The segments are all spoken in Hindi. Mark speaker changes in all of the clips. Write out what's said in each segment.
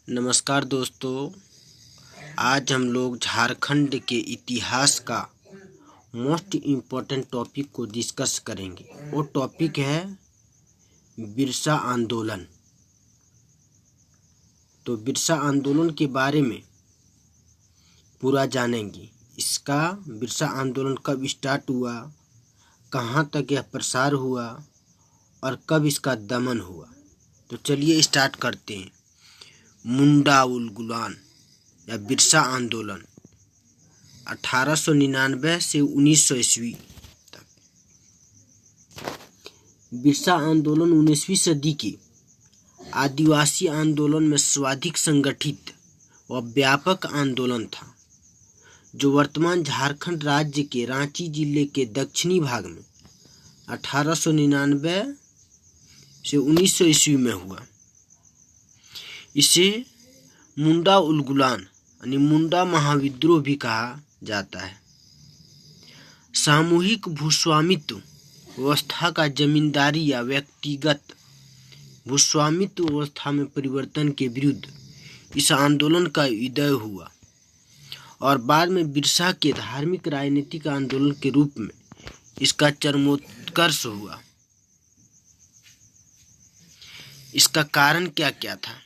Speaker 1: नमस्कार दोस्तों, आज हम लोग झारखंड के इतिहास का मोस्ट इम्पोर्टेंट टॉपिक को डिस्कस करेंगे। वो टॉपिक है बिरसा आंदोलन। तो बिरसा आंदोलन के बारे में पूरा जानेंगे। इसका बिरसा आंदोलन कब स्टार्ट हुआ, कहाँ तक यह प्रसार हुआ और कब इसका दमन हुआ। तो चलिए स्टार्ट करते हैं। मुंडा उलगुलान या बिरसा आंदोलन 1899 से 1900 ईस्वी तक। बिरसा आंदोलन 19वीं सदी के आदिवासी आंदोलन में सर्वाधिक संगठित व व्यापक आंदोलन था, जो वर्तमान झारखंड राज्य के रांची जिले के दक्षिणी भाग में 1899 से 1900 ईस्वी में हुआ। इसे मुंडा उलगुलान यानी मुंडा महाविद्रोह भी कहा जाता है। सामूहिक भूस्वामित्व व्यवस्था का जमींदारी या व्यक्तिगत भूस्वामित्व व्यवस्था में परिवर्तन के विरुद्ध इस आंदोलन का उदय हुआ और बाद में बिरसा के धार्मिक राजनीतिक आंदोलन के रूप में इसका चरमोत्कर्ष हुआ। इसका कारण क्या क्या था?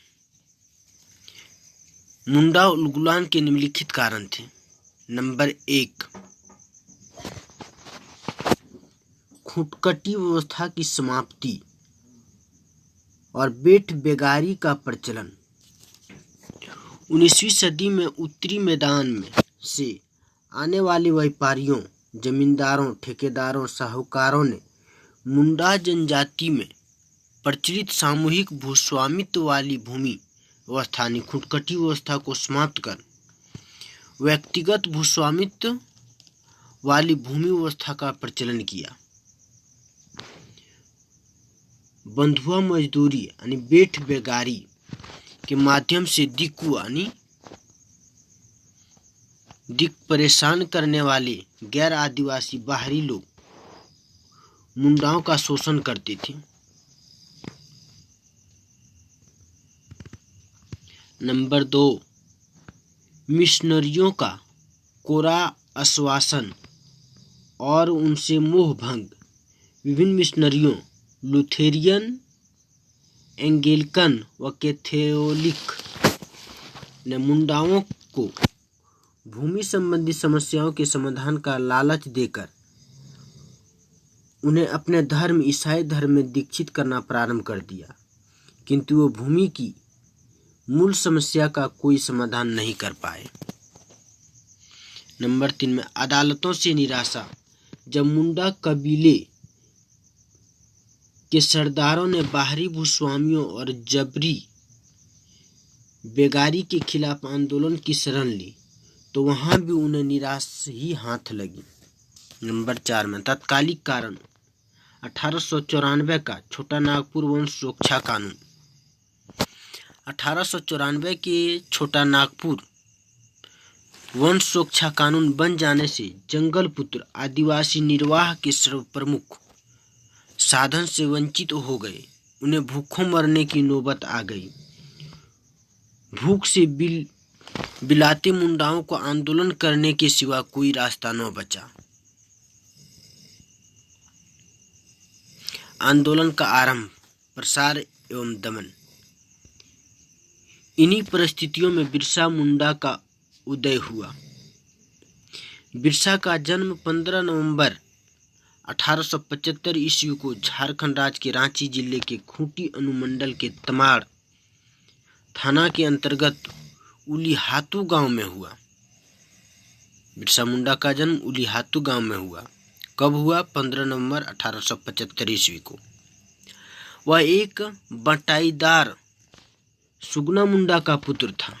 Speaker 1: मुंडा उलगुलान के निम्नलिखित कारण थे। नंबर 1, खुटकटी व्यवस्था की समाप्ति और बेट बेगारी का प्रचलन। 19वीं सदी में उत्तरी मैदान में से आने वाले व्यापारियों, जमींदारों, ठेकेदारों, साहूकारों ने मुंडा जनजाति में प्रचलित सामूहिक भूस्वामित्व वाली भूमि व्यवस्था यानी खुटकटी व्यवस्था को समाप्त कर व्यक्तिगत भूस्वामित्व वाली भूमि व्यवस्था का प्रचलन किया। बंधुआ मजदूरी यानी बेट बेगारी के माध्यम से दिक्कू यानी दिक परेशान करने वाले गैर आदिवासी बाहरी लोग मुंडाओं का शोषण करते थे। नंबर 2, मिशनरियों का कोरा आश्वासन और उनसे मोह भंग। विभिन्न मिशनरियों लुथेरियन, एंगेलिकन व कैथोलिक ने मुंडाओं को भूमि संबंधी समस्याओं के समाधान का लालच देकर उन्हें अपने धर्म ईसाई धर्म में दीक्षित करना प्रारंभ कर दिया, किंतु वो भूमि की मूल समस्या का कोई समाधान नहीं कर पाए। नंबर 3 में अदालतों से निराशा। जब मुंडा कबीले के सरदारों ने बाहरी भूस्वामियों और जबरी बेगारी के खिलाफ आंदोलन की शरण ली, तो वहां भी उन्हें निराश ही हाथ लगी। नंबर 4 में तत्कालिक कारण। 1894 का छोटा नागपुर वन सुरक्षा कानून। 1894 के छोटा नागपुर वन सुरक्षा कानून बन जाने से जंगल पुत्र आदिवासी निर्वाह के सर्वप्रमुख साधन से वंचित हो गए। उन्हें भूखों मरने की नौबत आ गई। भूख से बिलाते मुंडाओं को आंदोलन करने के सिवा कोई रास्ता न बचा। आंदोलन का आरंभ, प्रसार एवं दमन। इन्हीं परिस्थितियों में बिरसा मुंडा का उदय हुआ। बिरसा का जन्म 15 नवंबर 1875 ईस्वी को झारखंड राज्य के रांची जिले के खूंटी अनुमंडल के तमाड़ थाना के अंतर्गत उलीहातू गांव में हुआ। बिरसा मुंडा का जन्म उलीहातू गांव में हुआ। कब हुआ? 15 नवंबर 1875 ईस्वी को। वह एक बटाईदार सुगना मुंडा का पुत्र था।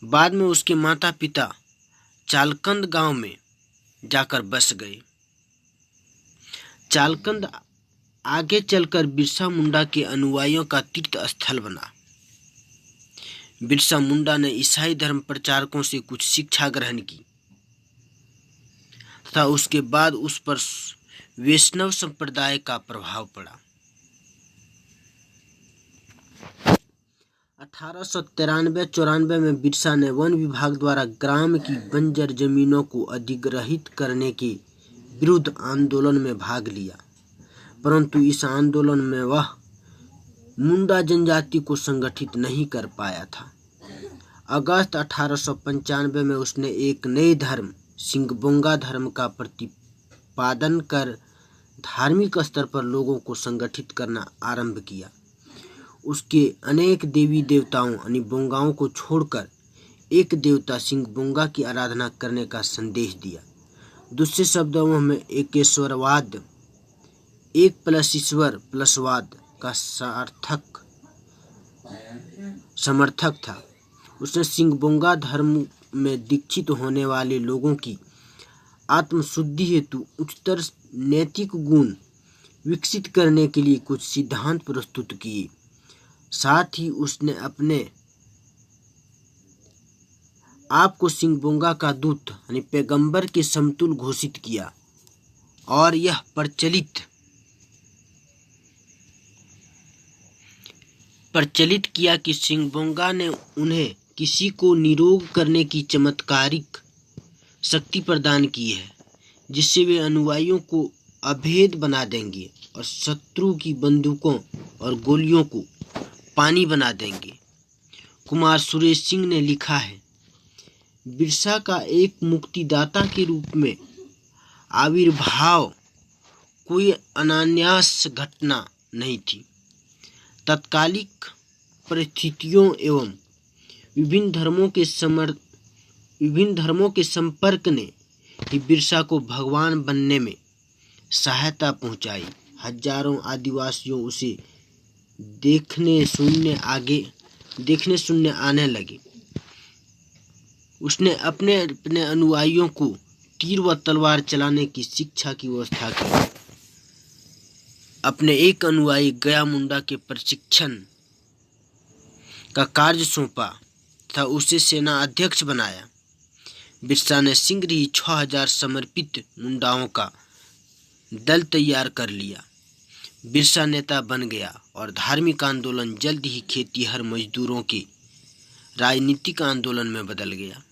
Speaker 1: बाद में उसके माता पिता चालकंद गांव में जाकर बस गए। चालकंद आगे चलकर बिरसा मुंडा के अनुयायियों का तीर्थ स्थल बना। बिरसा मुंडा ने ईसाई धर्म प्रचारकों से कुछ शिक्षा ग्रहण की तथा उसके बाद उस पर वैष्णव संप्रदाय का प्रभाव पड़ा। 1893-94 में बिरसा ने वन विभाग द्वारा ग्राम की बंजर जमीनों को अधिग्रहित करने के विरुद्ध आंदोलन में भाग लिया, परंतु इस आंदोलन में वह मुंडा जनजाति को संगठित नहीं कर पाया था। अगस्त 1895 में उसने एक नए धर्म सिंगबोंगा धर्म का प्रतिपादन कर धार्मिक स्तर पर लोगों को संगठित करना आरंभ किया। उसके अनेक देवी देवताओं यानी बोंगाओं को छोड़कर एक देवता सिंगबोंगा की आराधना करने का संदेश दिया। दूसरे शब्दों में एकेश्वरवाद, एक प्लस ईश्वर प्लसवाद का समर्थक था। उसने सिंगबोंगा धर्म में दीक्षित होने वाले लोगों की आत्मशुद्धि हेतु उच्चतर नैतिक गुण विकसित करने के लिए कुछ सिद्धांत प्रस्तुत किए। साथ ही उसने अपने आप को सिंगबोंगा का दूत यानी पैगंबर के समतुल्य घोषित किया और यह प्रचलित किया कि सिंगबोंगा ने उन्हें किसी को निरोग करने की चमत्कारिक शक्ति प्रदान की है, जिससे वे अनुयायियों को अभेद बना देंगे और शत्रु की बंदूकों और गोलियों को पानी बना देंगे। कुमार सुरेश सिंह ने लिखा है, बिरसा का एक मुक्तिदाता के रूप में आविर्भाव कोई अनायास घटना नहीं थी। तत्कालिक परिस्थितियों एवं विभिन्न धर्मों के संपर्क ने ही बिरसा को भगवान बनने में सहायता पहुंचाई। हजारों आदिवासियों उसे देखने सुनने आने लगे। उसने अपने अनुयायियों को तीर व तलवार चलाने की शिक्षा की व्यवस्था की। अपने एक अनुयायी गया मुंडा के प्रशिक्षण का कार्य सौंपा तथा उसे सेना अध्यक्ष बनाया। बिरसा ने शीघ्र ही 6000 समर्पित मुंडाओं का दल तैयार कर लिया। बिरसा नेता बन गया और धार्मिक आंदोलन जल्द ही खेतीहर मजदूरों के राजनीतिक आंदोलन में बदल गया।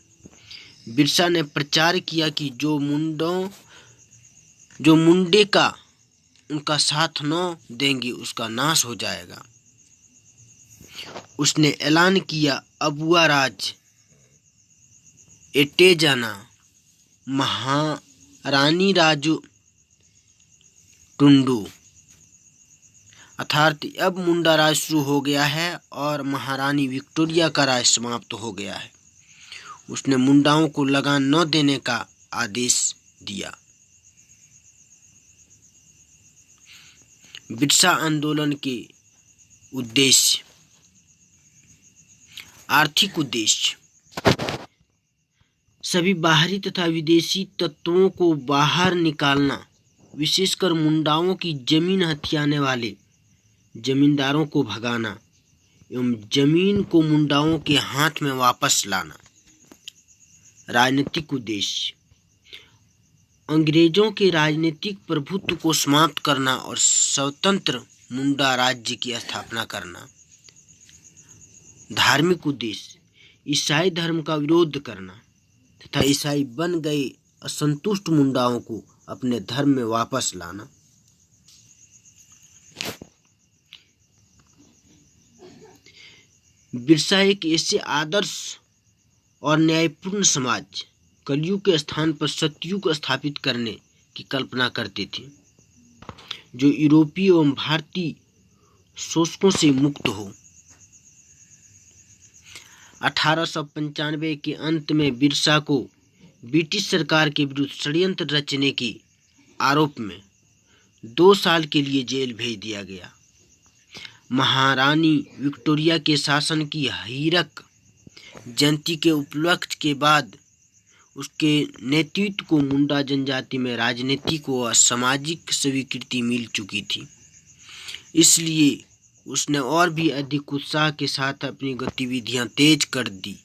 Speaker 1: बिरसा ने प्रचार किया कि जो मुंडे का उनका साथ न देंगे उसका नाश हो जाएगा। उसने ऐलान किया, अबुआ राज एटे जाना, महारानी राजू टुंडू, अर्थात अब मुंडा राज शुरू हो गया है और महारानी विक्टोरिया का राज समाप्त हो गया है। उसने मुंडाओं को लगान न देने का आदेश दिया। बिरसा आंदोलन के उद्देश्य। आर्थिक उद्देश्य। सभी बाहरी तथा विदेशी तत्वों को बाहर निकालना, विशेषकर मुंडाओं की जमीन हथियाने वाले जमींदारों को भगाना एवं जमीन को मुंडाओं के हाथ में वापस लाना। राजनीतिक उद्देश्य। अंग्रेजों के राजनीतिक प्रभुत्व को समाप्त करना और स्वतंत्र मुंडा राज्य की स्थापना करना। धार्मिक उद्देश्य। ईसाई धर्म का विरोध करना तथा ईसाई बन गए असंतुष्ट मुंडाओं को अपने धर्म में वापस लाना। बिरसा एक ऐसे आदर्श और न्यायपूर्ण समाज, कलयुग के स्थान पर सतयुग स्थापित करने की कल्पना करते थे, जो यूरोपीय एवं भारतीय शोषकों से मुक्त हो। 1895 के अंत में बिरसा को ब्रिटिश सरकार के विरुद्ध षड्यंत्र रचने के आरोप में 2 साल के लिए जेल भेज दिया गया। महारानी विक्टोरिया के शासन की हीरक जयंती के उपलक्ष्य के बाद उसके नेतृत्व को मुंडा जनजाति में राजनीतिक व सामाजिक स्वीकृति मिल चुकी थी। इसलिए उसने और भी अधिक उत्साह के साथ अपनी गतिविधियां तेज कर दी।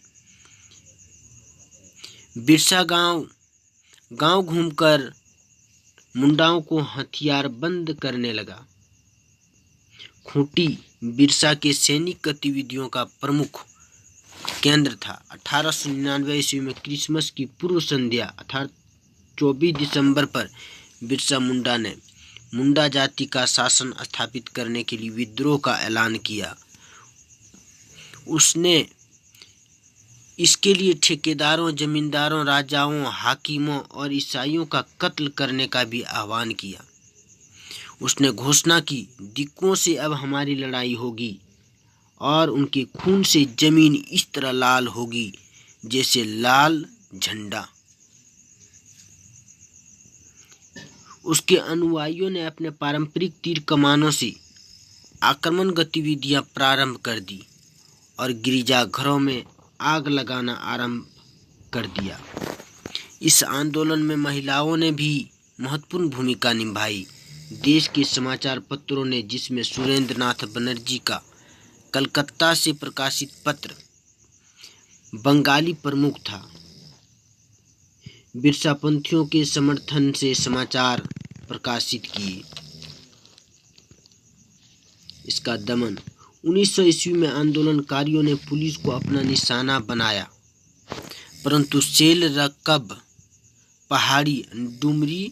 Speaker 1: बिरसा गांव घूमकर मुंडाओं को हथियारबंद करने लगा। खूंटी बिरसा के सैनिक गतिविधियों का प्रमुख केंद्र था। 1899 ईस्वी में क्रिसमस की पूर्व संध्या अर्थात 24 दिसंबर पर बिरसा मुंडा ने मुंडा जाति का शासन स्थापित करने के लिए विद्रोह का ऐलान किया। उसने इसके लिए ठेकेदारों, जमींदारों, राजाओं, हाकिमों और ईसाइयों का कत्ल करने का भी आह्वान किया। उसने घोषणा की, दिक्कों से अब हमारी लड़ाई होगी और उनके खून से जमीन इस तरह लाल होगी जैसे लाल झंडा। उसके अनुयायियों ने अपने पारंपरिक तीर कमानों से आक्रमण गतिविधियां प्रारंभ कर दी और गिरजाघरों में आग लगाना आरंभ कर दिया। इस आंदोलन में महिलाओं ने भी महत्वपूर्ण भूमिका निभाई। देश के समाचार पत्रों ने, जिसमें सुरेंद्र नाथ बनर्जी का कलकत्ता से प्रकाशित पत्र बंगाली प्रमुख था, बिरसापंथियों के समर्थन से समाचार प्रकाशित किए। इसका दमन 1900 ईस्वी में आंदोलनकारियों ने पुलिस को अपना निशाना बनाया, परंतु सेल रकब पहाड़ी, डुमरी,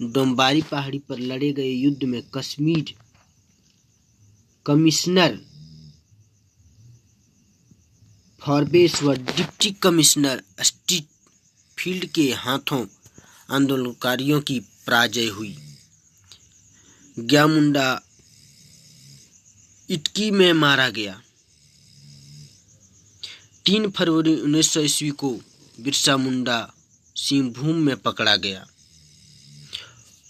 Speaker 1: डोम्बारी पहाड़ी पर लड़े गए युद्ध में कश्मीर कमिश्नर फॉरबेस व डिप्टी कमिश्नर स्ट्रीट फील्ड के हाथों आंदोलनकारियों की पराजय हुई। ग्या मुंडा इटकी में मारा गया। 3 फरवरी 1900 ईस्वी को बिरसा मुंडा सिंहभूम में पकड़ा गया।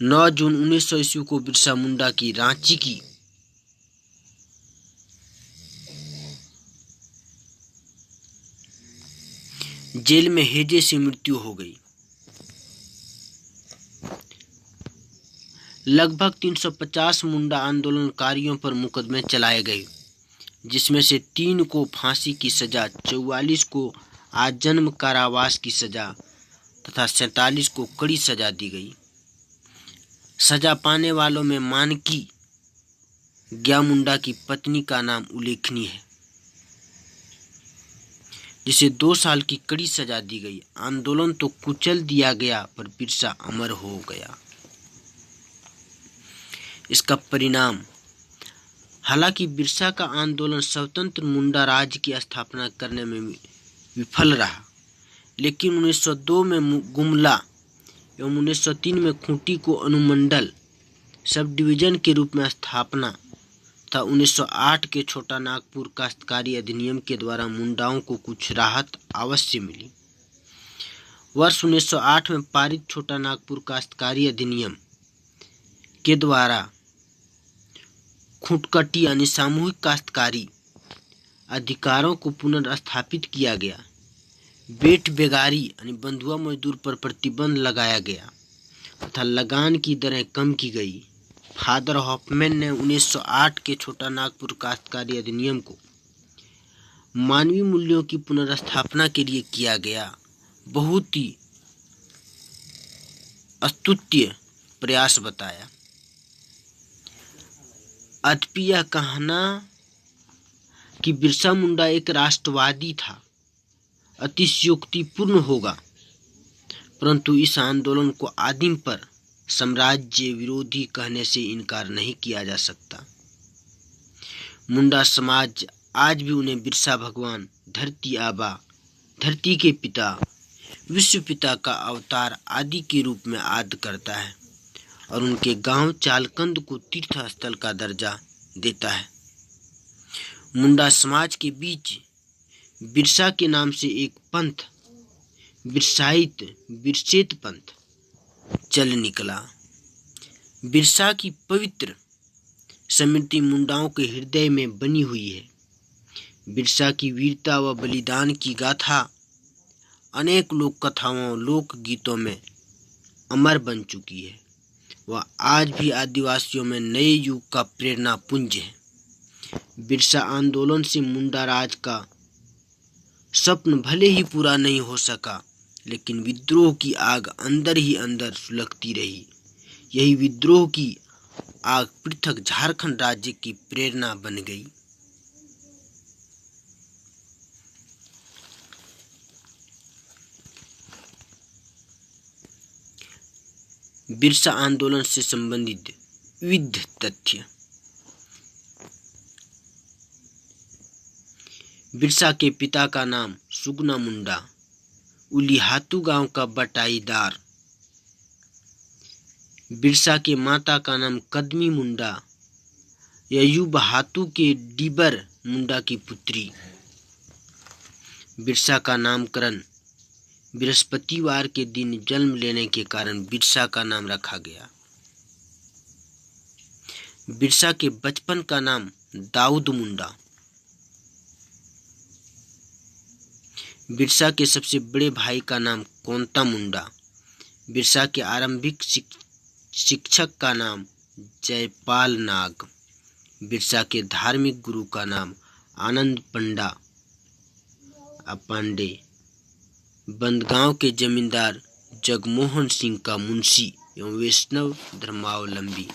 Speaker 1: 9 जून 1900 ईस्वी को बिरसा मुंडा की रांची की जेल में हैजे से मृत्यु हो गई। लगभग 350 मुंडा आंदोलनकारियों पर मुकदमे चलाए गए, जिसमें से 3 को फांसी की सजा, 44 को आजन्म कारावास की सजा तथा 47 को कड़ी सजा दी गई। सजा पाने वालों में मानकी ग्या मुंडा की पत्नी का नाम उल्लेखनीय है, जिसे 2 साल की कड़ी सजा दी गई। आंदोलन तो कुचल दिया गया, पर बिरसा अमर हो गया। इसका परिणाम, हालांकि बिरसा का आंदोलन स्वतंत्र मुंडा राज्य की स्थापना करने में विफल रहा, लेकिन 1902 में गुमला एवं 1903 में खूंटी को अनुमंडल सब डिवीजन के रूप में स्थापना तथा 1908 के छोटा नागपुर काश्तकारी अधिनियम के द्वारा मुंडाओं को कुछ राहत अवश्य मिली। वर्ष 1908 में पारित छोटा नागपुर काश्तकारी अधिनियम के द्वारा खूंटकटी यानी सामूहिक काश्तकारी अधिकारों को पुनर्स्थापित किया गया। बेट बेगारी यानी बंधुआ मजदूर पर प्रतिबंध लगाया गया तथा लगान की दरें कम की गई। फादर हॉफमैन ने 1908 के छोटा नागपुर काश्तकारी अधिनियम को मानवीय मूल्यों की पुनर्स्थापना के लिए किया गया बहुत ही अस्तुत्य प्रयास बताया। अद्यपि यह कहना कि बिरसा मुंडा एक राष्ट्रवादी था अतिशयोक्तिपूर्ण होगा, परंतु इस आंदोलन को आदिम पर साम्राज्य विरोधी कहने से इनकार नहीं किया जा सकता। मुंडा समाज आज भी उन्हें बिरसा भगवान, धरती आबा, धरती के पिता, विश्व पिता का अवतार आदि के रूप में आदर करता है और उनके गांव चालकंद को तीर्थ स्थल का दर्जा देता है। मुंडा समाज के बीच बिरसा के नाम से एक पंथ, बिरसेत पंथ चल निकला। बिरसा की पवित्र स्मृति मुंडाओं के हृदय में बनी हुई है। बिरसा की वीरता व बलिदान की गाथा अनेक लोक कथाओं, लोक गीतों में अमर बन चुकी है। वह आज भी आदिवासियों में नए युग का प्रेरणा पुंज है। बिरसा आंदोलन से मुंडा राज का स्वप्न भले ही पूरा नहीं हो सका, लेकिन विद्रोह की आग अंदर ही अंदर सुलगती रही। यही विद्रोह की आग पृथक झारखंड राज्य की प्रेरणा बन गई। बिरसा आंदोलन से संबंधित विविध तथ्य। बिरसा के पिता का नाम सुगना मुंडा, उलीहातू गांव का बटाईदार। बिरसा के माता का नाम कदमी मुंडा, ययूबहातू के डिबर मुंडा की पुत्री। बिरसा का नामकरण बृहस्पतिवार के दिन जन्म लेने के कारण बिरसा का नाम रखा गया। बिरसा के बचपन का नाम दाऊद मुंडा। बिरसा के सबसे बड़े भाई का नाम कोंता मुंडा। बिरसा के आरंभिक शिक्षक का नाम जयपाल नाग। बिरसा के धार्मिक गुरु का नाम आनंद पांडे। बंदगांव के जमींदार जगमोहन सिंह का मुंशी एवं वैष्णव धर्मावलंबी।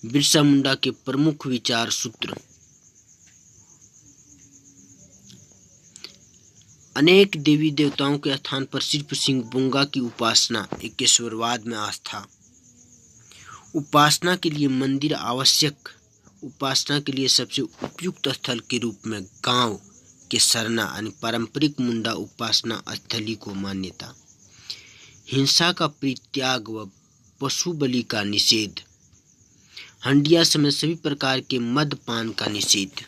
Speaker 1: बिरसा मुंडा के प्रमुख विचार सूत्र। अनेक देवी देवताओं के स्थान पर सिर्फ सिंह बुंगा की उपासना, एकेश्वरवाद में आस्था। उपासना के लिए मंदिर आवश्यक। उपासना के लिए सबसे उपयुक्त स्थल के रूप में गांव के सरना यानी पारंपरिक मुंडा उपासना स्थली को मान्यता। हिंसा का परित्याग व पशु बलि का निषेध। हंडिया समेत सभी प्रकार के मदपान का निषेध।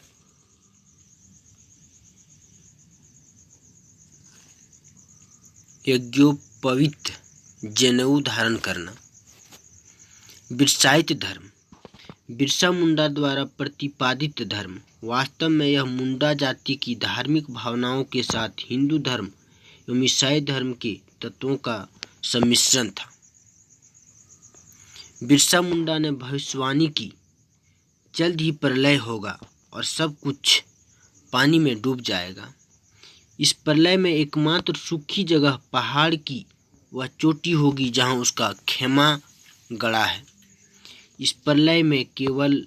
Speaker 1: यज्ञोपवीत जनेऊ धारण करना। बिरसाइत धर्म। बिरसा मुंडा द्वारा प्रतिपादित धर्म। वास्तव में यह मुंडा जाति की धार्मिक भावनाओं के साथ हिंदू धर्म एवं ईसाई धर्म के तत्वों का सम्मिश्रण था। बिरसा मुंडा ने भविष्यवाणी की, जल्द ही प्रलय होगा और सब कुछ पानी में डूब जाएगा। इस प्रलय में एकमात्र सूखी जगह पहाड़ की वह चोटी होगी जहां उसका खेमा गड़ा है। इस प्रलय में केवल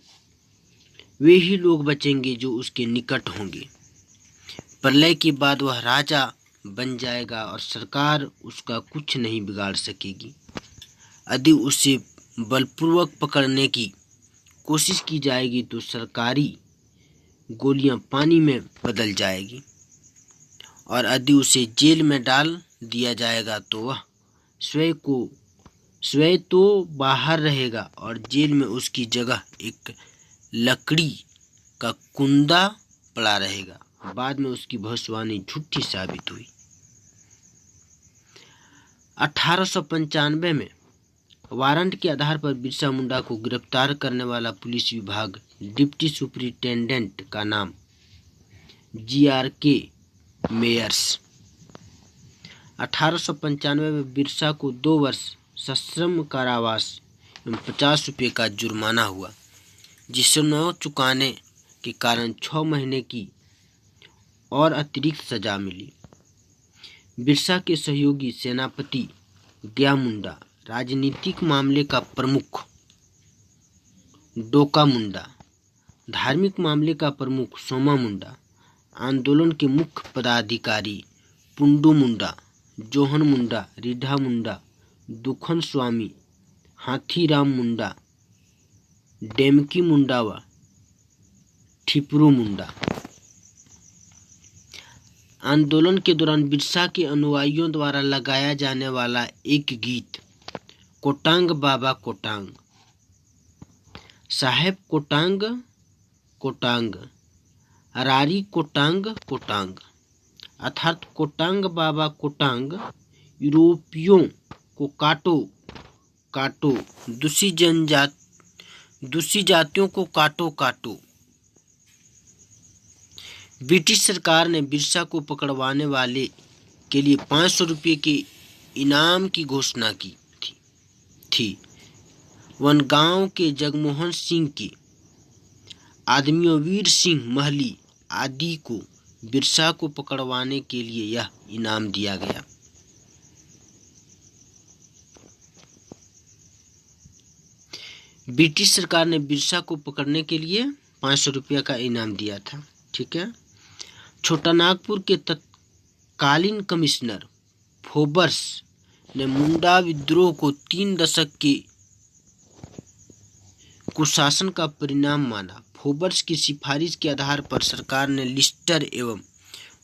Speaker 1: वे ही लोग बचेंगे जो उसके निकट होंगे। प्रलय के बाद वह राजा बन जाएगा और सरकार उसका कुछ नहीं बिगाड़ सकेगी। यदि उसे बलपूर्वक पकड़ने की कोशिश की जाएगी तो सरकारी गोलियां पानी में बदल जाएगी, और यदि उसे जेल में डाल दिया जाएगा तो वह स्वयं तो बाहर रहेगा और जेल में उसकी जगह एक लकड़ी का कुंदा पड़ा रहेगा। बाद में उसकी भविष्यवाणी झूठी साबित हुई। 1895 में वारंट के आधार पर बिरसा मुंडा को गिरफ्तार करने वाला पुलिस विभाग डिप्टी सुपरिटेंडेंट का नाम GRK मेयर्स। 1895 में बिरसा को 2 वर्ष सश्रम कारावास एवं 50 रुपये का जुर्माना हुआ, जिसे न चुकाने के कारण 6 महीने की और अतिरिक्त सजा मिली। बिरसा के सहयोगी सेनापति गया मुंडा, राजनीतिक मामले का प्रमुख डोका मुंडा, धार्मिक मामले का प्रमुख सोमा मुंडा, आंदोलन के मुख्य पदाधिकारी पुंडू मुंडा, जोहन मुंडा, रीढ़ा मुंडा, दुखन स्वामी, हाथीराम मुंडा, डेमकी मुंडा व ठिपरू मुंडा। आंदोलन के दौरान बिरसा के अनुयायियों द्वारा लगाया जाने वाला एक गीत कोटांग बाबा कोटांग, साहेब कोटांग कोटांग, रारी कोटांग कोटांग, अर्थात कोटांग बाबा कोटांग, यूरोपियों को काटो काटो, दूसरी जातियों को काटो काटो। ब्रिटिश सरकार ने बिरसा को पकड़वाने वाले के लिए 500 रुपये के इनाम की घोषणा की थी। वनगांव के जगमोहन सिंह के आदमियों वीर सिंह महली आदि को बिरसा को पकड़वाने के लिए यह इनाम दिया गया। ब्रिटिश सरकार ने बिरसा को पकड़ने के लिए 500 रुपया का इनाम दिया था। ठीक है। छोटा नागपुर के तत्कालीन कमिश्नर फोबर्स ने मुंडा विद्रोह को 3 दशक के कुशासन का परिणाम माना। फोबर्स की सिफारिश के आधार पर सरकार ने लिस्टर एवं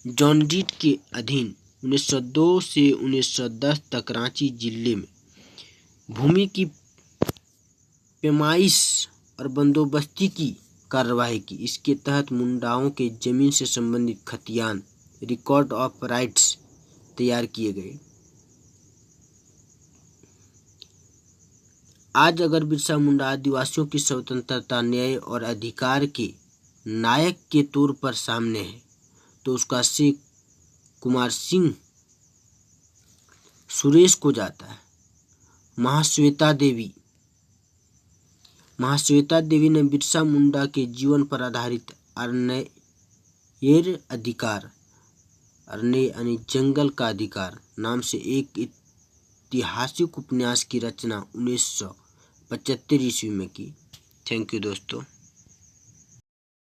Speaker 1: जॉनडीट के अधीन 1902 से 1910 तक रांची जिले में भूमि की पैमाइश और बंदोबस्ती की कार्यवाही की। इसके तहत मुंडाओं के जमीन से संबंधित खतियान रिकॉर्ड ऑफ राइट्स तैयार किए गए। आज अगर बिरसा मुंडा आदिवासियों की स्वतंत्रता, न्याय और अधिकार के नायक के तौर पर सामने है तो उसका श्रेय कुमार सिंह सुरेश को जाता है। महाश्वेता देवी ने बिरसा मुंडा के जीवन पर आधारित अरण्येर अधिकार, अरण्य यानी जंगल का अधिकार नाम से एक ऐतिहासिक उपन्यास की रचना 1975 ईस्वी में की। थैंक यू दोस्तों।